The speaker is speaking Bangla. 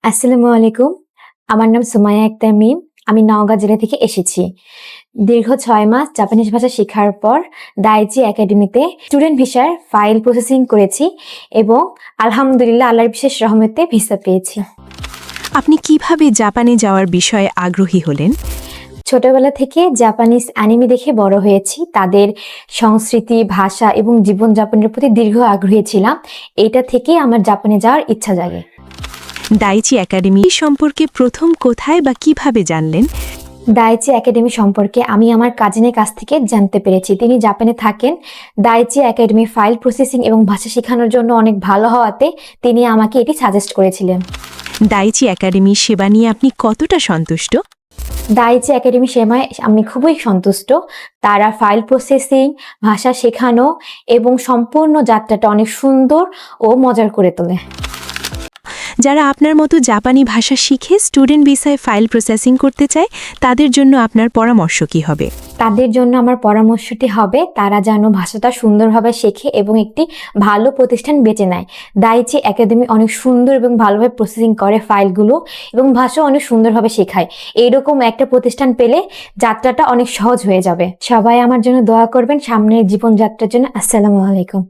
আসসালামু আলাইকুম। আমার নাম সুমাইয়া আক্তার মিম। আমি নওগাঁ জেলা থেকে এসেছি। দীর্ঘ ৬ মাস জাপানিজ ভাষা শেখার পর দাইচি একাডেমিতে স্টুডেন্ট ভিসার ফাইল প্রসেসিং করেছি এবং আলহামদুলিল্লাহ আল্লাহর বিশেষ রহমতে ভিসা পেয়েছি। আপনি কিভাবে জাপানে যাওয়ার বিষয়ে আগ্রহী হলেন? ছোটবেলা থেকে জাপানিজ অ্যানিমে দেখে বড় হয়েছি। তাদের সংস্কৃতি, ভাষা এবং জীবনযাপনের প্রতি দীর্ঘ আগ্রহী ছিলাম। এটা থেকেই আমার জাপানে যাওয়ার ইচ্ছা জাগে। দাইচি একাডেমি সম্পর্কে প্রথম কোথায় বা কিভাবে জানলেন? দাইচি একাডেমি সম্পর্কে আমি আমার কাজিনের কাছ থেকে জানতে পেরেছি। তিনি জাপানে থাকেন। দাইচি একাডেমি ফাইল প্রসেসিং এবং ভাষা শেখানোর জন্য অনেক ভালো হওয়াতে তিনি আমাকে এটি সাজেস্ট করেছিলেন। দাইচি একাডেমির সেবা নিয়ে আপনি কতটা সন্তুষ্ট? দাইচি একাডেমি সেবায় আমি খুবই সন্তুষ্ট। তারা ফাইল প্রসেসিং, ভাষা শেখানো এবং সম্পূর্ণ যাত্রাটা অনেক সুন্দর ও মজার করে তোলে। যারা আপনার মতো জাপানি ভাষা শিখে স্টুডেন্ট ভিসায় ফাইল প্রসেসিং করতে চায়, তাদের জন্য আপনার পরামর্শ কী হবে? তাদের জন্য আমার পরামর্শটি হবে তারা যেন ভাষাটা সুন্দরভাবে শেখে এবং একটি ভালো প্রতিষ্ঠান বেছে নেয়। দাইচি একাডেমি অনেক সুন্দর এবং ভালোভাবে প্রসেসিং করে ফাইলগুলো এবং ভাষা অনেক সুন্দরভাবে শেখায়। এইরকম একটা প্রতিষ্ঠান পেলে যাত্রাটা অনেক সহজ হয়ে যাবে। সবাই আমার জন্য দোয়া করবেন সামনের জীবনযাত্রার জন্য। আসসালামু আলাইকুম।